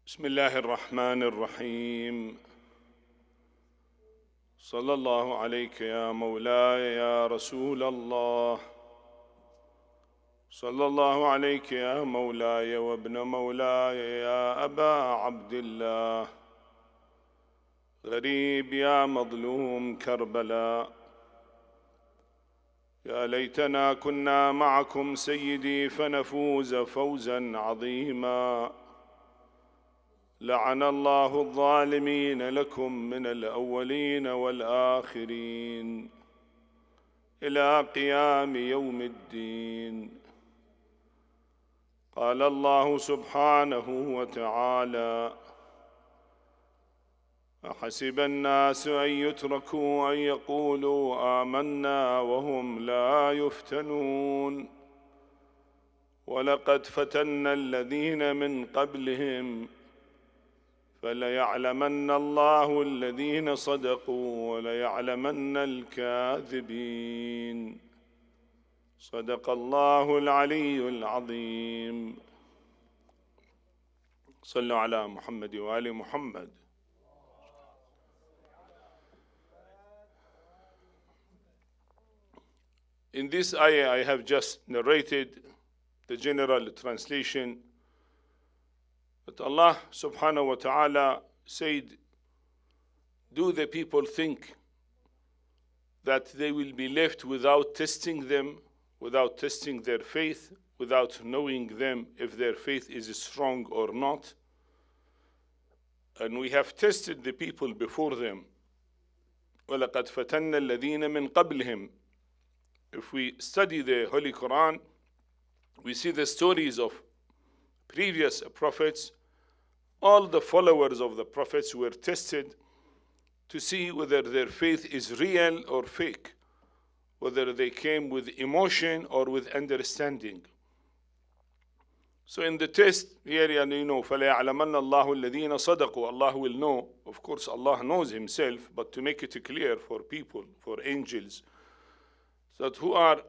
بسم الله الرحمن الرحيم. صلى الله عليك يا مولاي يا رسول الله. صلى الله عليك يا مولاي وابن مولاي يا أبا عبد الله. غريب يا مظلوم كربلاء، يا ليتنا كنا معكم سيدي فنفوز فوزا عظيما. لعن الله الظالمين لكم من الأولين والآخرين إلى قيام يوم الدين. قال الله سبحانه وتعالى: أحسب الناس أن يتركوا أن يقولوا آمنا وهم لا يفتنون ولقد فتنا الذين من قبلهم فليعلمن الله الذين صدقوا وليعلمن الكاذبين. صدق الله العلي العظيم. صلوا على محمد وآل محمد. In this ayah I have just narrated the general translation. But Allah subhanahu wa ta'ala said, do the people think that they will be left without testing them, without testing their faith, without knowing them if their faith is strong or not? And we have tested the people before them. وَلَقَدْ فَتَنَّ الَّذِينَ مِنْ قَبْلِهِمْ. If we study the Holy Quran, we see the stories of previous prophets. All the followers of the prophets were tested to see whether their faith is real or fake, whether they came with emotion or with understanding. So in the test here, فَلَيَعْلَمَنَّ اللَّهُ الَّذِينَ صَدَقُوا. Allah will know. Of course, Allah knows Himself, but to make it clear for people, for angels, that who are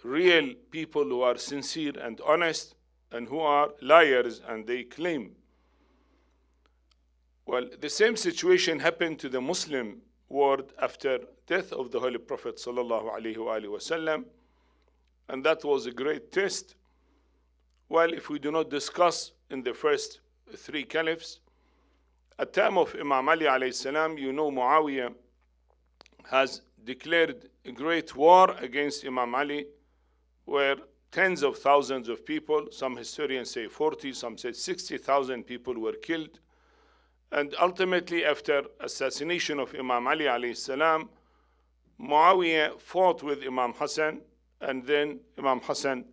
real people who are sincere and honest, and who are liars and they claim. Well, the same situation happened to the Muslim world after death of the Holy Prophet sallallahu alaihi wasallam, and that was a great test. Well, if we do not discuss in the first three caliphs, at the time of Imam Ali alayhi salam, Muawiyah has declared a great war against Imam Ali, where tens of thousands of people, some historians say 40, some say 60,000 people were killed. And ultimately, after assassination of Imam Ali alayhi salam, Muawiyah fought with Imam Hussain, and then Imam Hussain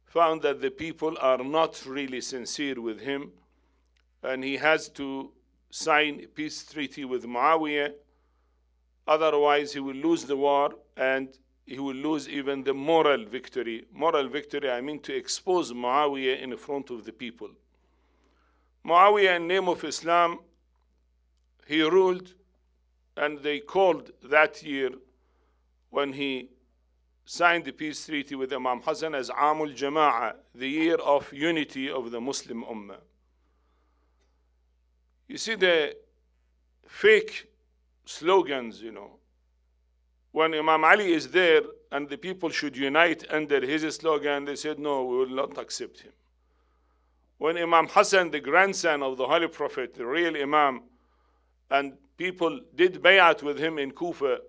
found that the people are not really sincere with him, and he has to sign a peace treaty with Muawiyah. Otherwise, he will lose the war, and he will lose even the moral victory. Moral victory, I mean to expose Muawiyah in front of the people. Muawiyah, in the name of Islam, he ruled, and they called that year when he signed the peace treaty with Imam Hassan as Amul Jama'ah, the year of unity of the Muslim Ummah. You see the fake slogans, when Imam Ali is there and the people should unite under his slogan, they said, no, we will not accept him. When Imam Hassan, the grandson of the Holy Prophet, the real Imam, and people did bay'at with him in Kufa,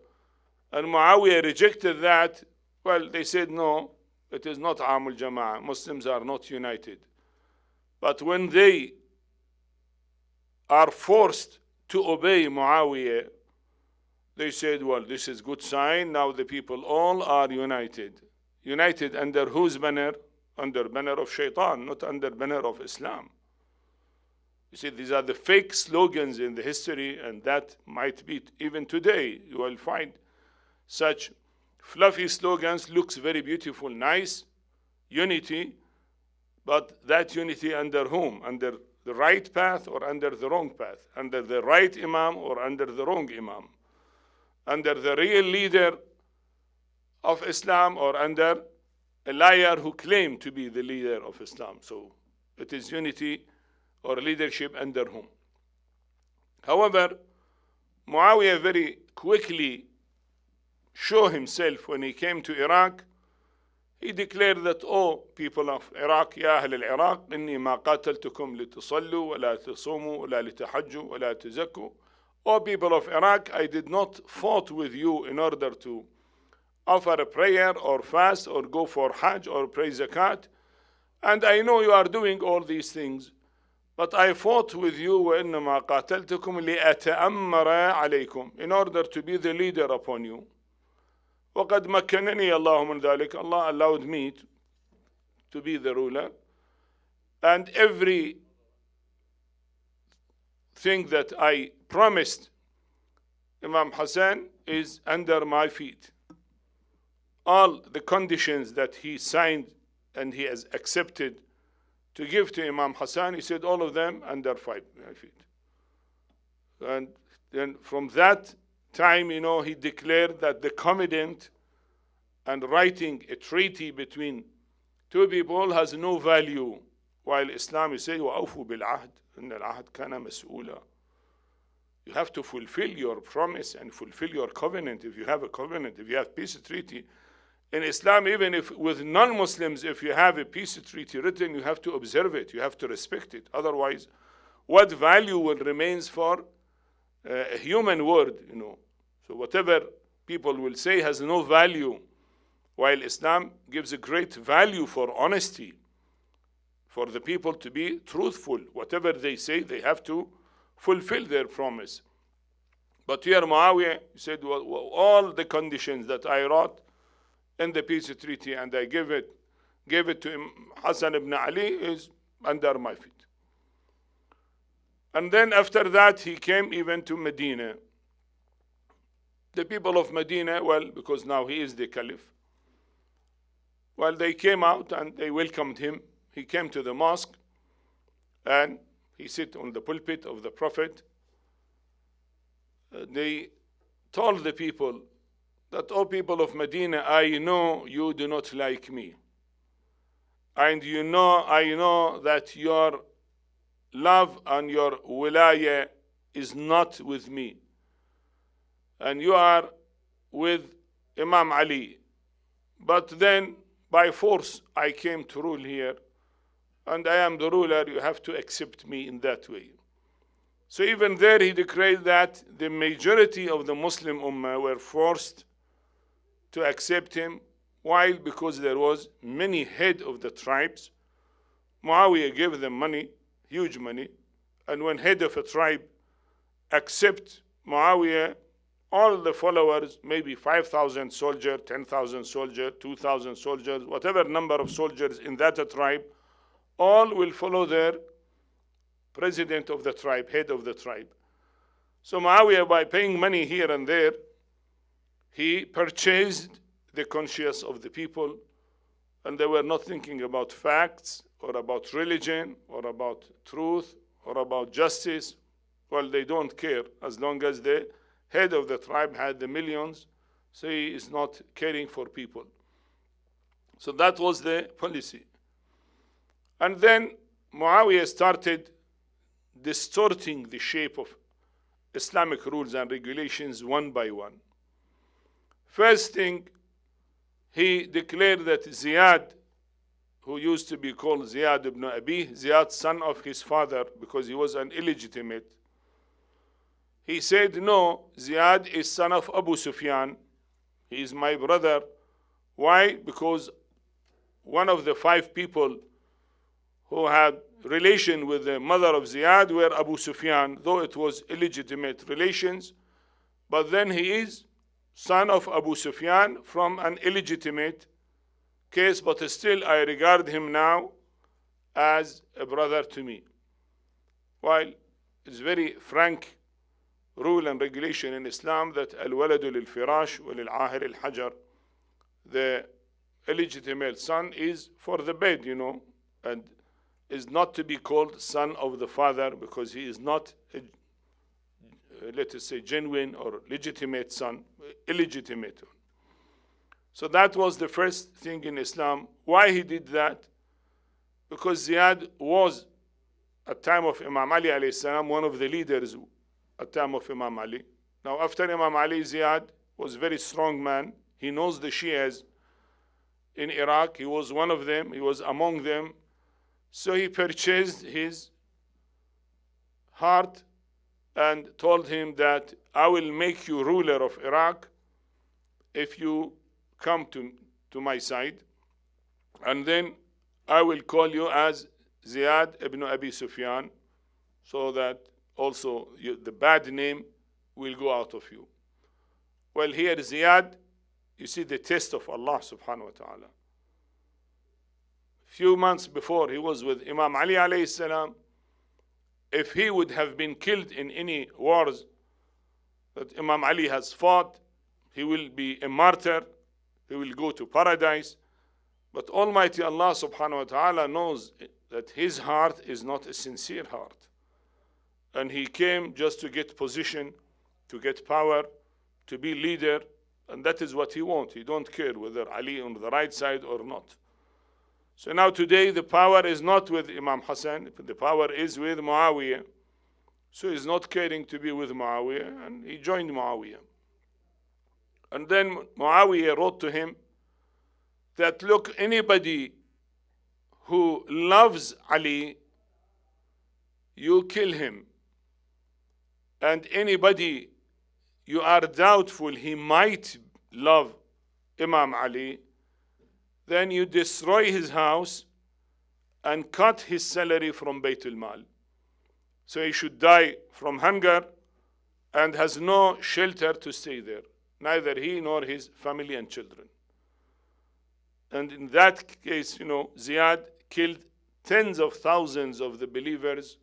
and Muawiyah rejected that, well, they said, no, it is not Amul Jama'ah. Muslims are not united. But when they are forced to obey Muawiyah, they said, well, this is good sign. Now the people all are united. United under whose banner? Under banner of shaitan, not under banner of Islam. You see, these are the fake slogans in the history, and that might be even today. You will find such fluffy slogans, looks very beautiful, nice, unity, but that unity under whom? Under the right path or under the wrong path? Under the right Imam or under the wrong Imam? Under the real leader of Islam or under a liar who claimed to be the leader of Islam? So it is unity or leadership under whom. However, Muawiyah very quickly showed himself when he came to Iraq. He declared that, oh, people of Iraq, يا أهل العراق إني ما قاتلتكم لتصلوا ولا تصوموا ولا لتحجوا ولا تزكوا. Oh, people of Iraq, I did not fought with you in order to offer a prayer or fast or go for Hajj or pray zakat. And I know you are doing all these things, but I fought with you وإنما قاتلتكم لأتأمر عليكم, in order to be the leader upon you. وقد مكنني الله من ذلك. Allah allowed me to be the ruler, and every thing that I promised Imam Hussain is under my feet. All the conditions that he signed and he has accepted to give to Imam Hussain, he said all of them under my feet. And then from that time, he declared that the covenant and writing a treaty between two people has no value, while Islam is saying وَأَوْفُوا بِالْعَهْدِ إِنَّ الْعَهْدَ كَانَ مَسْئُولًا. You have to fulfill your promise and fulfill your covenant. If you have a covenant, if you have peace treaty in Islam, even if with non-Muslims, if you have a peace treaty written, you have to observe it, you have to respect it. Otherwise, what value will remains for a human word? So whatever people will say has no value, while Islam gives a great value for honesty, for the people to be truthful. Whatever they say, they have to fulfill their promise. But here Muawiyah said, well, all the conditions that I wrote in the peace treaty and I gave it to Hassan ibn Ali is under my feet. And then after that he came even to Medina. The people of Medina, well, because now he is the caliph, well, they came out and they welcomed him. He came to the mosque and he sat on the pulpit of the Prophet. They told the people that, oh, people of Medina, I know you do not like me. And I know that your love and your wilayah is not with me. And you are with Imam Ali. But then, by force, I came to rule here. And I am the ruler, you have to accept me in that way. So even there he declared that the majority of the Muslim Ummah were forced to accept him. Why? Because there was many head of the tribes. Muawiyah gave them money, huge money. And when head of a tribe accept Muawiyah, all the followers, maybe 5,000 soldiers, 10,000 soldiers, 2,000 soldiers, whatever number of soldiers in that tribe, all will follow their president of the tribe, head of the tribe. So Muawiyah, by paying money here and there, he purchased the conscience of the people, and they were not thinking about facts or about religion or about truth or about justice. Well, they don't care as long as the head of the tribe had the millions, so he is not caring for people. So that was the policy. And then Muawiyah started distorting the shape of Islamic rules and regulations one by one. First thing, he declared that Ziyad, who used to be called Ziyad ibn Abi, Ziyad, son of his father, because he was an illegitimate, he said, no, Ziyad is son of Abu Sufyan. He is my brother. Why? Because one of the 5 people who had relation with the mother of Ziyad were Abu Sufyan, though it was illegitimate relations. But then he is son of Abu Sufyan from an illegitimate case, but still I regard him now as a brother to me. While it's very frank rule and regulation in Islam that al-waladu lil-firash wa lil-ahir al-hajar, the illegitimate son is for the bed, and is not to be called son of the father because he is not a, let us say, genuine or legitimate son, illegitimate. So that was the first thing in Islam. Why he did that? Because Ziyad was at time of Imam Ali alayhi salam, one of the leaders at time of Imam Ali. Now after Imam Ali, Ziyad was a very strong man. He knows the Shias in Iraq. He was one of them. He was among them. So he purchased his heart and told him that I will make you ruler of Iraq if you come to my side. And then I will call you as Ziyad ibn Abi Sufyan, so that also the bad name will go out of you. Well, here Ziyad, you see the test of Allah subhanahu wa ta'ala. Few months before he was with Imam Ali alayhi salam. If he would have been killed in any wars that Imam Ali has fought, he will be a martyr, he will go to paradise. But Almighty Allah subhanahu wa ta'ala knows that his heart is not a sincere heart. And he came just to get position, to get power, to be leader, and that is what he wants. He don't care whether Ali on the right side or not. So now today the power is not with Imam Hussain, the power is with Muawiyah. So he's not caring to be with Muawiyah, and he joined Muawiyah. And then Muawiyah wrote to him that, look, anybody who loves Ali, you kill him. And anybody you are doubtful he might love Imam Ali, then you destroy his house and cut his salary from Baytul Mal. So he should die from hunger and has no shelter to stay there, neither he nor his family and children. And in that case, Ziyad killed tens of thousands of the believers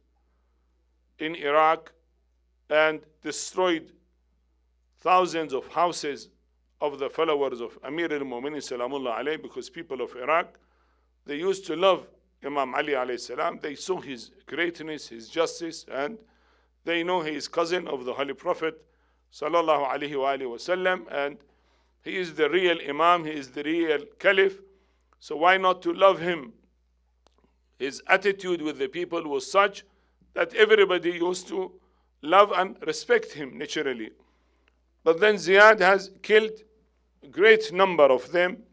in Iraq and destroyed thousands of houses of the followers of Amir al-Mu'minin Salamullah alayhi, because people of Iraq, they used to love Imam Ali alayhi salam. They saw his greatness, his justice, and they know he is cousin of the Holy Prophet sallallahu alayhi wa alihi wasallam, and he is the real Imam, he is the real Caliph. So why not to love him? His attitude with the people was such that everybody used to love and respect him naturally. But then Ziyad has killed a great number of them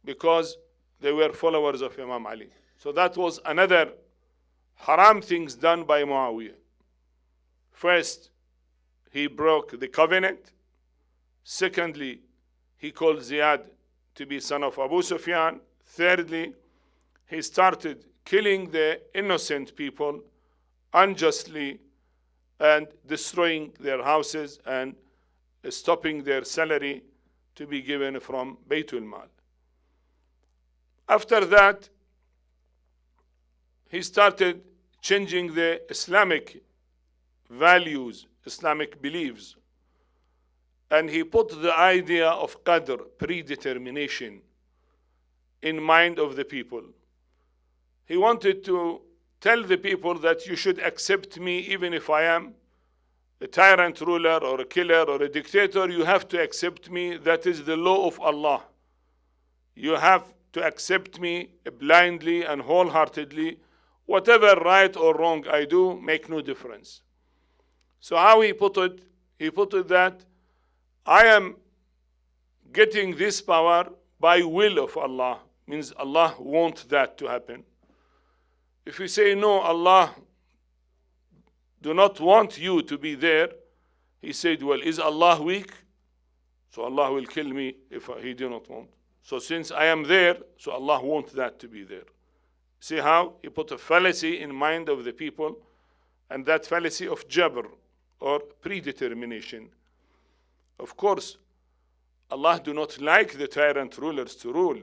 because they were followers of Imam Ali. So that was another haram things done by Muawiyah. First, he broke the covenant. Secondly, he called Ziyad to be son of Abu Sufyan. Thirdly, he started killing the innocent people unjustly and destroying their houses and stopping their salary to be given from Baytul Mal. After that, he started changing the Islamic values, Islamic beliefs. And he put the idea of qadr, predetermination, in mind of the people. He wanted to tell the people that you should accept me even if I am a tyrant ruler or a killer or a dictator. You have to accept me. That is the law of Allah. You have to accept me blindly and wholeheartedly. Whatever right or wrong I do, make no difference. So how he put it? He put it that I am getting this power by will of Allah. Means Allah wants that to happen. If you say no, Allah do not want you to be there, he said, well, is Allah weak? So Allah will kill me if he do not want. So since I am there, so Allah wants that to be there. See how he put a fallacy in mind of the people, and that fallacy of jabr or predetermination. Of course, Allah do not like the tyrant rulers to rule,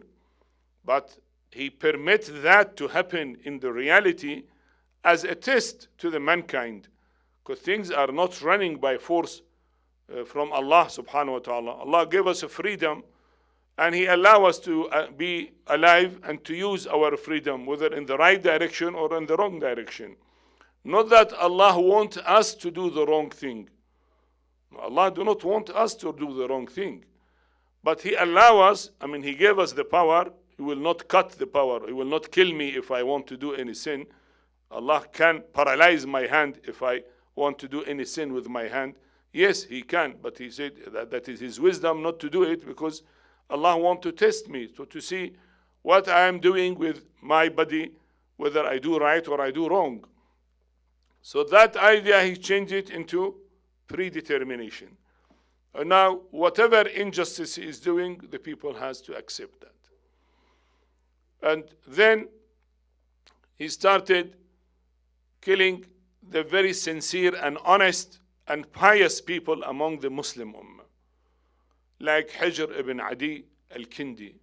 but he permits that to happen in the reality as a test to the mankind, because things are not running by force from Allah subhanahu wa ta'ala. Allah gave us a freedom, and he allows us to be alive and to use our freedom, whether in the right direction or in the wrong direction. Not that Allah wants us to do the wrong thing. Allah do not want us to do the wrong thing. But he allows us, he gave us the power. He will not cut the power. He will not kill me if I want to do any sin. Allah can paralyze my hand if I want to do any sin with my hand. Yes, He can, but He said that is His wisdom not to do it, because Allah wants to test me, to see what I am doing with my body, whether I do right or I do wrong. So that idea, He changed it into predetermination. And now, whatever injustice He is doing, the people has to accept that. And then He started killing the very sincere and honest and pious people among the Muslim Ummah, like Hijr ibn Adi al-Kindi.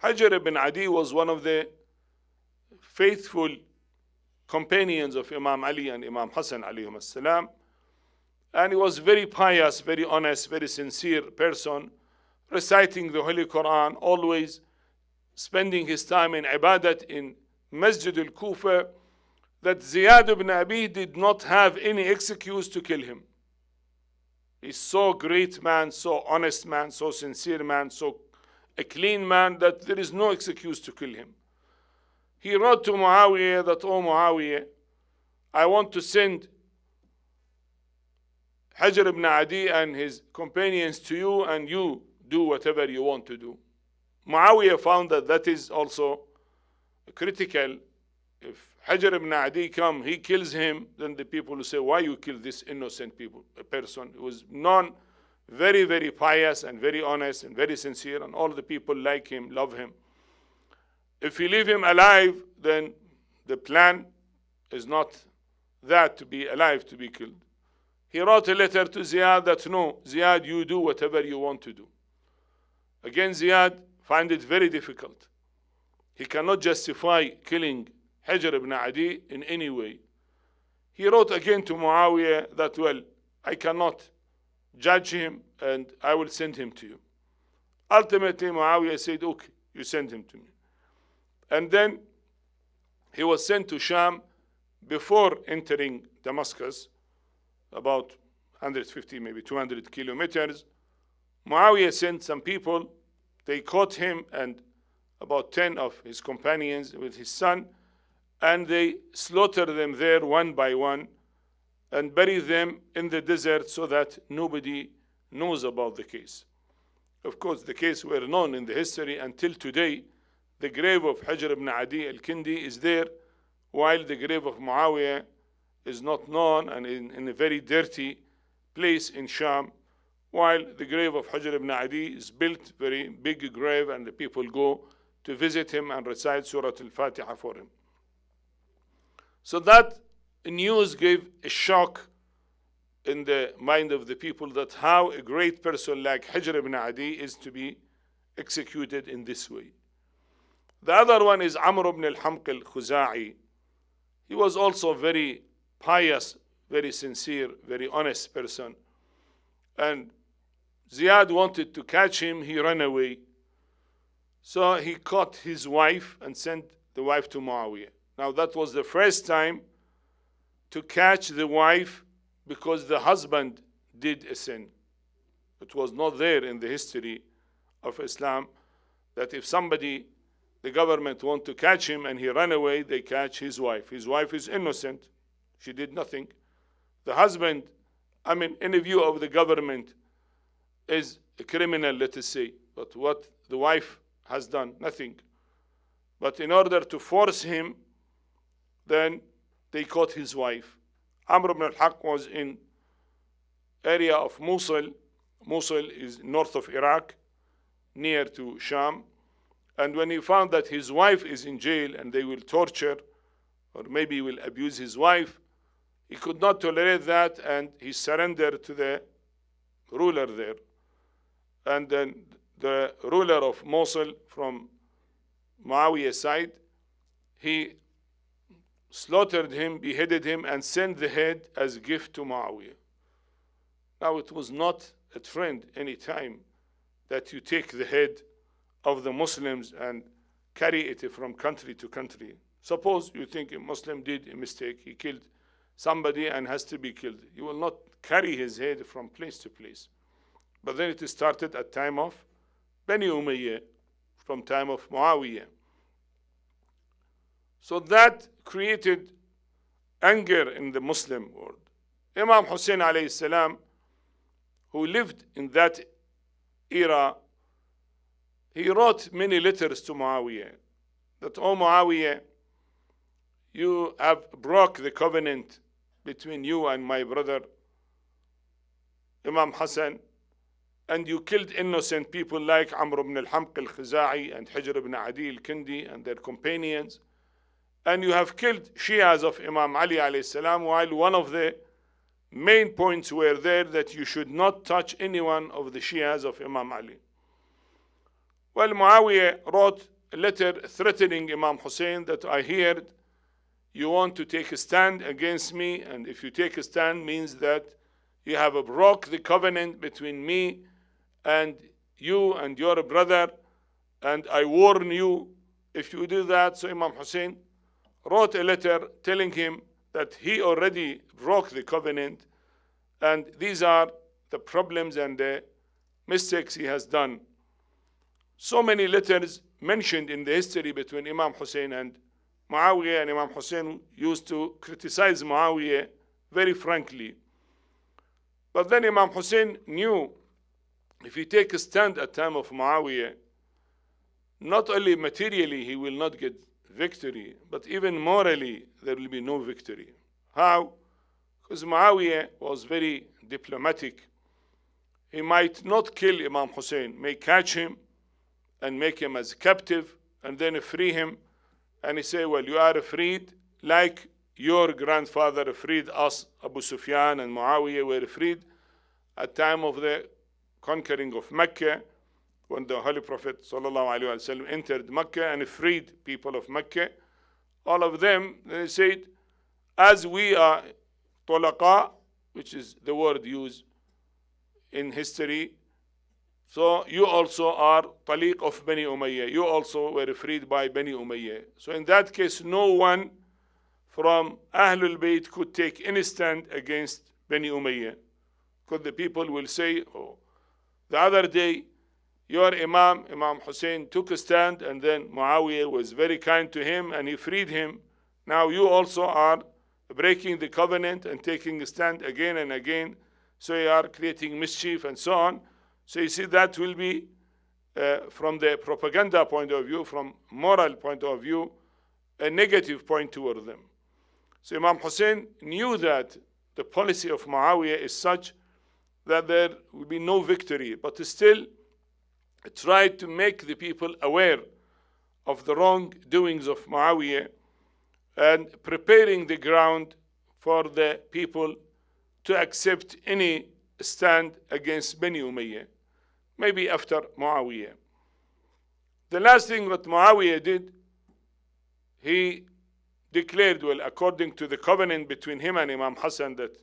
Hijr ibn Adi was one of the faithful companions of Imam Ali and Imam Hussain alayhim salam, and he was very pious, very honest, very sincere person, reciting the Holy Quran, always spending his time in ibadat in Masjid al-Kufa, that Ziyad ibn Abi did not have any excuse to kill him. He's so great man, so honest man, so sincere man, so a clean man, that there is no excuse to kill him. He wrote to Muawiyah that, "Oh Muawiyah, I want to send Hijr ibn Adi and his companions to you, and you do whatever you want to do." Muawiyah found that that is also critical. If Hijr ibn Adi come, he kills him, then the people will say, "Why you kill this innocent person who was known very, very pious and very honest and very sincere, and all the people like him, love him. If you leave him alive, then the plan is not that to be alive, to be killed." He wrote a letter to Ziyad that, "No, Ziyad, you do whatever you want to do." Again, Ziyad find it very difficult. He cannot justify killing Hijr ibn Adi in any way. He wrote again to Muawiyah that, "Well, I cannot judge him and I will send him to you." Ultimately, Muawiyah said, "Okay, you send him to me." And then he was sent to Sham before entering Damascus, about 150, maybe 200 kilometers. Muawiyah sent some people. They caught him and about 10 of his companions with his son, and they slaughtered them there one by one and buried them in the desert so that nobody knows about the case. Of course, the case were known in the history until today. The grave of Hijr ibn Adi al-Kindi is there, while the grave of Muawiyah is not known and in a very dirty place in Sham, while the grave of Hijr ibn Adi is built, very big grave, and the people go to visit him and recite Surah Al-Fatiha for him. So that news gave a shock in the mind of the people, that how a great person like Hijr ibn Adi is to be executed in this way. The other one is Amr ibn al-Hamq al-Khuza'i. He was also very pious, very sincere, very honest person. And Ziyad wanted to catch him, he ran away. So he caught his wife and sent the wife to Muawiyah. Now that was the first time to catch the wife because the husband did a sin. It was not there in the history of Islam that if somebody, the government want to catch him and he ran away, they catch his wife. His wife is innocent. She did nothing. The husband, in the view of the government, is a criminal, let us say. But what the wife has done, nothing. But in order to force him, then they caught his wife. Amr ibn al-Haq was in area of Mosul. Mosul is north of Iraq, near to Sham. And when he found that his wife is in jail and they will torture or maybe will abuse his wife, he could not tolerate that, and he surrendered to the ruler there. And then the ruler of Mosul from Muawiyah's side, he slaughtered him, beheaded him, and sent the head as a gift to Muawiyah. Now it was not a trend any time that you take the head of the Muslims and carry it from country to country. Suppose you think a Muslim did a mistake, he killed somebody and has to be killed. You will not carry his head from place to place. But then it started at time of Bani Umayyah, from time of Muawiyah. So that created anger in the Muslim world. Imam Hussain alayhi salam, who lived in that era, he wrote many letters to Muawiyah that, "Oh Muawiyah, you have broke the covenant between you and my brother Imam Hassan, and you killed innocent people like Amr ibn al-Hamq al-Khuzai and Hijr ibn Adi al-Kindi and their companions, and you have killed Shias of Imam Ali alayhi salam, while one of the main points were there that you should not touch any one of the Shias of Imam Ali." Well, Muawiyah wrote a letter threatening Imam Hussain that, "I heard you want to take a stand against me, and if you take a stand means that you have broke the covenant between me and you and your brother, and I warn you if you do that." So Imam Hussain wrote a letter telling him that he already broke the covenant, and these are the problems and the mistakes he has done. So many letters mentioned in the history between Imam Hussain and Muawiyah, and Imam Hussain used to criticize Muawiyah very frankly. But then Imam Hussain knew if he take a stand at time of Muawiyah, not only materially he will not get victory, but even morally there will be no victory. How? Because Muawiyah was very diplomatic. He might not kill Imam Hussain, may catch him and make him as a captive and then free him, and he say, "Well, you are freed like your grandfather freed us, Abu Sufyan and Muawiyah were freed at time of the conquering of Mecca, when the Holy Prophet ﷺ entered Mecca and freed people of Mecca. All of them, they said, as we are tulaqa, which is the word used in history, so you also are taliq of Bani Umayyah. You also were freed by Bani Umayyah. So in that case, no one from Ahlul Bayt could take any stand against Bani Umayyah. Because the people will say, "Oh, the other day, your Imam Hussain took a stand, and then Muawiyah was very kind to him and he freed him. Now you also are breaking the covenant and taking a stand again and again, so you are creating mischief and so on." So you see, that will be, from the propaganda point of view, from moral point of view, a negative point toward them. So Imam Hussain knew that the policy of Muawiyah is such that there will be no victory, but still tried to make the people aware of the wrongdoings of Muawiyah and preparing the ground for the people to accept any stand against Bani Umayyah, maybe after Muawiyah. The last thing that Muawiyah did, he declared, well, according to the covenant between him and Imam Hassan, that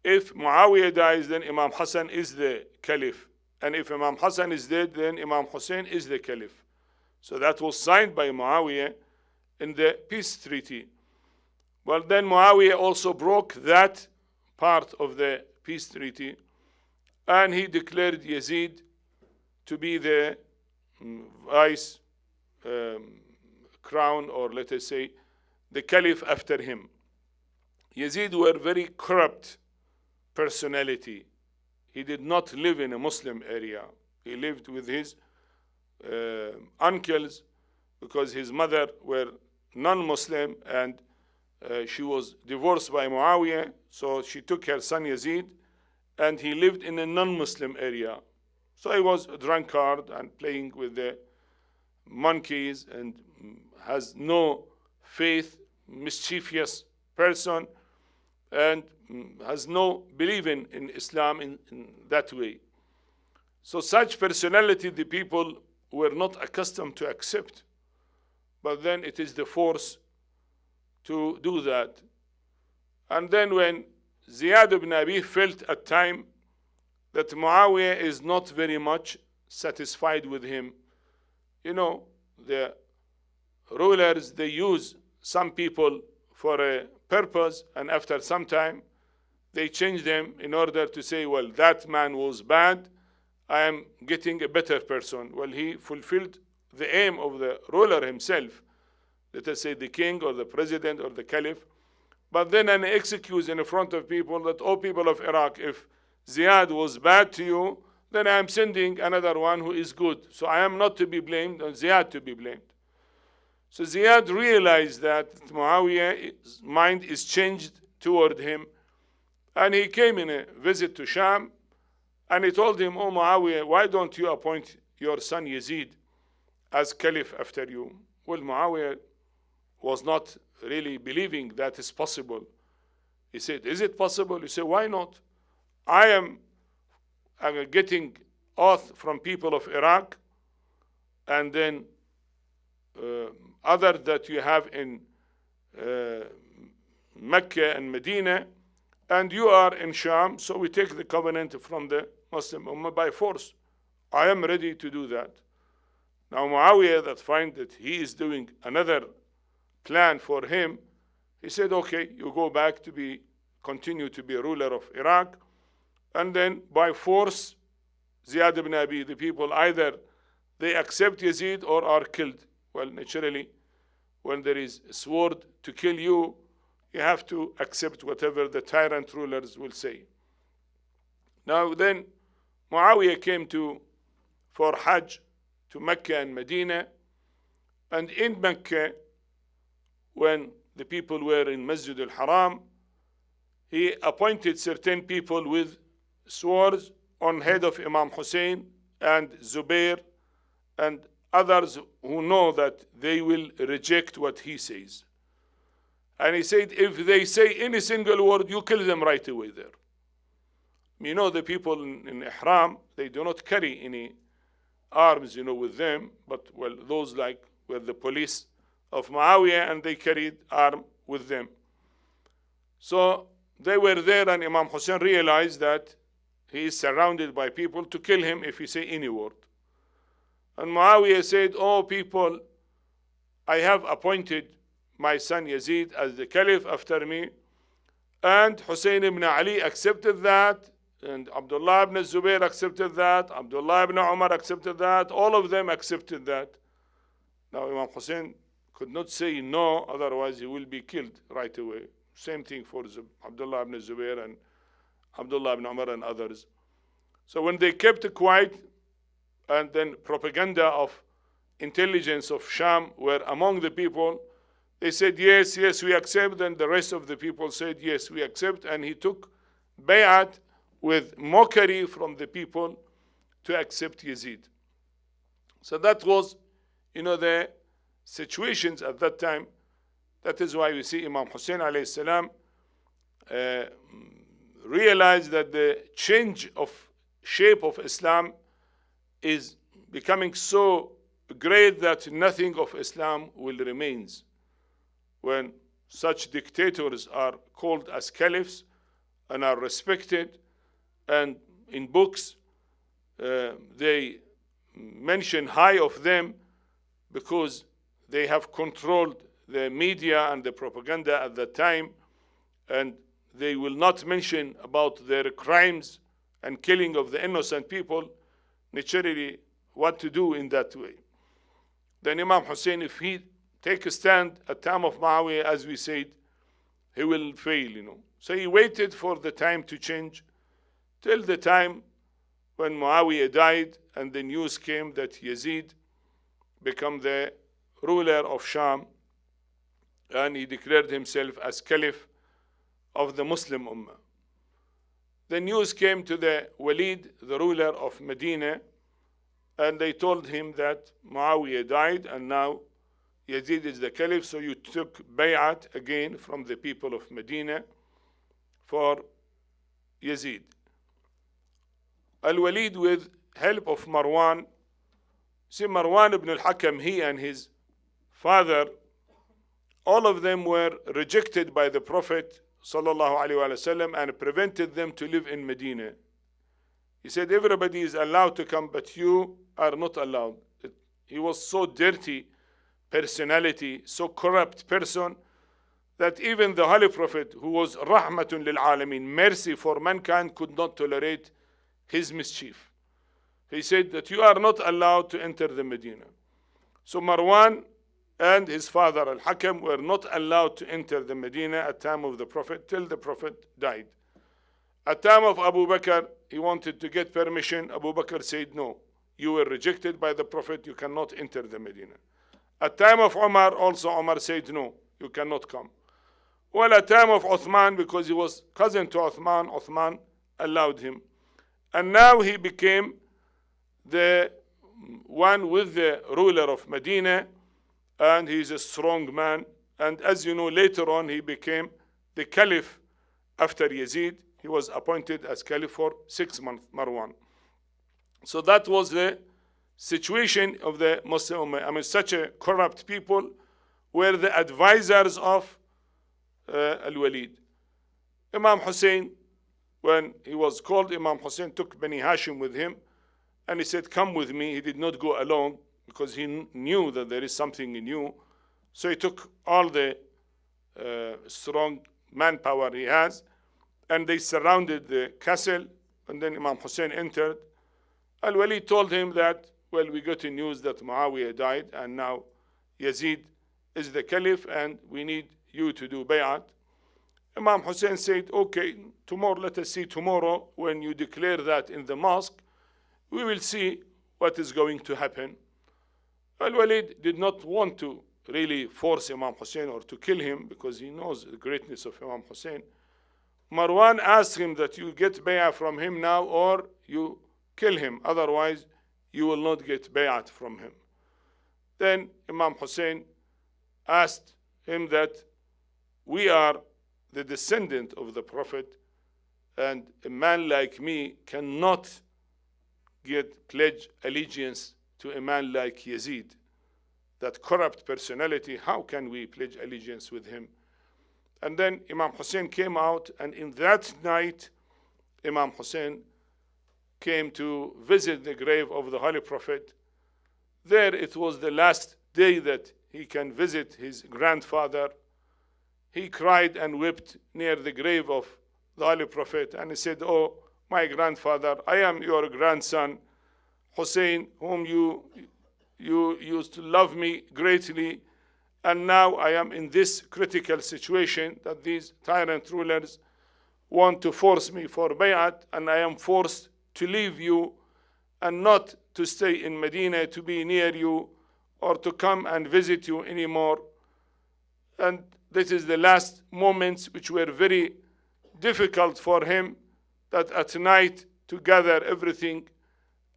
if Muawiyah dies, then Imam Hassan is the caliph. And if Imam Hassan is dead, then Imam Hussain is the caliph. So that was signed by Muawiyah in the peace treaty. Well, then Muawiyah also broke that part of the peace treaty, and he declared Yazid to be the vice crown, or let us say, the caliph after him. Yazid were very corrupt personality. He did not live in a Muslim area. He lived with his uncles, because his mother were non-Muslim, and she was divorced by Muawiyah, so she took her son Yazid, and he lived in a non-Muslim area. So he was a drunkard and playing with the monkeys and has no faith, mischievous person, and has no belief in Islam in that way. So such personality the people were not accustomed to accept. But then it is the force to do that. And then when Ziyad ibn Abi felt at time that Muawiyah is not very much satisfied with him, you know, the rulers, they use some people for a purpose, and after some time they change them in order to say, well, that man was bad, I am getting a better person. Well, he fulfilled the aim of the ruler himself, let us say the king or the president or the caliph, but then an excuse in front of people that, oh, people of Iraq, if Ziyad was bad to you, then I am sending another one who is good. So I am not to be blamed, and Ziyad to be blamed. So Ziyad realized that Muawiyah's mind is changed toward him, and he came in a visit to Sham, and he told him, oh Muawiyah, why don't you appoint your son Yazid as caliph after you? Well, Muawiyah was not really believing that is possible. He said, is it possible? He said, why not? I'm getting oath from people of Iraq, and then other that you have in Mecca and Medina, and you are in Sham, so we take the covenant from the Muslim Ummah by force. I am ready to do that. Now Muawiyah, that find that he is doing another plan for him, he said, okay, you go back to continue to be a ruler of Iraq, and then by force, Ziyad ibn Abi, the people either they accept Yazid or are killed. Well, naturally, when there is a sword to kill you, you have to accept whatever the tyrant rulers will say. Now then, Muawiyah came for Hajj to Mecca and Medina, and in Mecca, when the people were in Masjid al-Haram, he appointed certain people with swords on head of Imam Hussain and Zubair and others who know that they will reject what he says. And he said, if they say any single word, you kill them right away there. You know, the people in Ihram, they do not carry any arms, with them, but, well, those like were the police of Muawiyah, and they carried arm with them. So they were there, and Imam Hussain realized that he is surrounded by people to kill him if he say any word. And Muawiyah said, oh people, I have appointed my son Yazid as the caliph after me. And Hussein ibn Ali accepted that, and Abdullah ibn Zubair accepted that, Abdullah ibn Umar accepted that, all of them accepted that. Now Imam Hussein could not say no, otherwise he will be killed right away. Same thing for Abdullah ibn Zubair and Abdullah ibn Umar and others. So when they kept quiet, and then propaganda of intelligence of Sham were among the people, they said, yes, yes, we accept, and the rest of the people said, yes, we accept, and he took bay'at with mockery from the people to accept Yazid. So that was, the situations at that time. That is why we see Imam Hussain alayhi salam realized that the change of shape of Islam is becoming so great that nothing of Islam will remain. When such dictators are called as caliphs and are respected, and in books they mention high of them because they have controlled the media and the propaganda at that time, and they will not mention about their crimes and killing of the innocent people, naturally what to do in that way. Then Imam Hussein, if he take a stand at time of Muawiyah, as we said, he will fail, So he waited for the time to change till the time when Muawiyah died, and the news came that Yazid became the ruler of Sham, and he declared himself as caliph of the Muslim Ummah. The news came to the Walid, the ruler of Medina, and they told him that Muawiyah died, and now Yazid is the caliph, so you took bay'at again from the people of Medina for Yazid. Al-Walid, with help of Marwan, see Marwan ibn al-Hakam, he and his father, all of them were rejected by the Prophet sallallahu alaihi wasallam and prevented them to live in Medina. He said, everybody is allowed to come, but you are not allowed. He was so dirty personality, so corrupt person, that even the Holy Prophet, who was rahmatun lil alamin, mercy for mankind, could not tolerate his mischief. He said that you are not allowed to enter the Medina. So Marwan and his father Al-Hakam were not allowed to enter the Medina at time of the Prophet till the Prophet died. At time of Abu Bakr, he wanted to get permission. Abu Bakr said, no, you were rejected by the Prophet, you cannot enter the Medina. At time of Umar, also Umar said, no, you cannot come. Well, at time of Uthman, because he was cousin to Uthman, Uthman allowed him. And now he became the one with the ruler of Medina, and he's a strong man. And as you know, later on he became the caliph after Yazid. He was appointed as caliph for 6 months, Marwan. So that was the situation of the Muslim Ummah. I mean, such a corrupt people were the advisors of Al-Walid. Imam Hussain, when he was called, Imam Hussain took Bani Hashim with him, and he said, come with me. He did not go alone because he knew that there is something new. So he took all the strong manpower he has, and they surrounded the castle, and then Imam Hussain entered. Al-Walid told him that, well, we got the news that Muawiyah died, and now Yazid is the caliph, and we need you to do bay'at. Imam Hussain said, okay, tomorrow, let us see tomorrow when you declare that in the mosque, we will see what is going to happen. Al-Walid did not want to really force Imam Hussain or to kill him because he knows the greatness of Imam Hussain. Marwan asked him that you get bay'ah from him now or you kill him, otherwise you will not get bay'at from him. Then Imam Hussain asked him that we are the descendant of the Prophet, and a man like me cannot pledge allegiance to a man like Yazid, that corrupt personality. How can we pledge allegiance with him? And then Imam Hussain came out, and in that night, Imam Hussain came to visit the grave of the Holy Prophet. There it was the last day that he can visit his grandfather. He cried and wept near the grave of the Holy Prophet, and he said, oh, my grandfather, I am your grandson, Hussein, whom you used to love me greatly, and now I am in this critical situation that these tyrant rulers want to force me for bay'at, and I am forced to leave you and not to stay in Medina, to be near you, or to come and visit you anymore. And this is the last moments which were very difficult for him, that at night to gather everything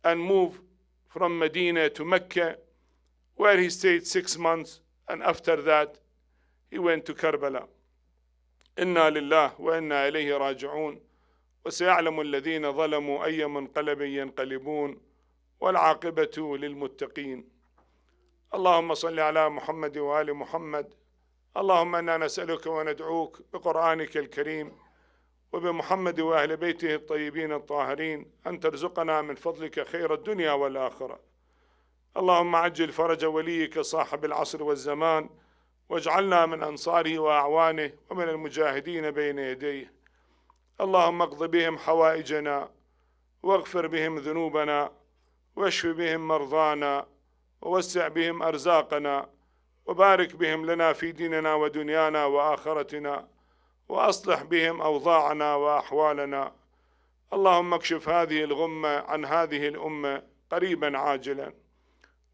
and move from Medina to Mecca, where he stayed 6 months, and after that he went to Karbala. Inna lillah wa inna ilayhi raji'un, wa sayalamu alladhina zalamu ayya munqalabin yanqalibun, wal aqibatu lil muttaqin. Allahumma salli ala Muhammad wa ali Muhammad. اللهم إنا نسألك وندعوك بقرآنك الكريم وبمحمد وأهل بيته الطيبين الطاهرين أن ترزقنا من فضلك خير الدنيا والآخرة. اللهم عجل فرج وليك صاحب العصر والزمان، واجعلنا من أنصاره وأعوانه ومن المجاهدين بين يديه. اللهم اقض بهم حوائجنا، واغفر بهم ذنوبنا، واشف بهم مرضانا، ووسع بهم أرزاقنا، وبارك بهم لنا في ديننا ودنيانا وآخرتنا، وأصلح بهم أوضاعنا وأحوالنا. اللهم اكشف هذه الغمة عن هذه الأمة قريبا عاجلا،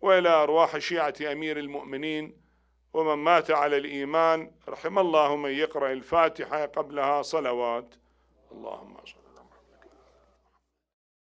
وإلى أرواح شيعة أمير المؤمنين ومن مات على الإيمان. رحم الله من يقرأ الفاتحة قبلها صلوات. اللهم صل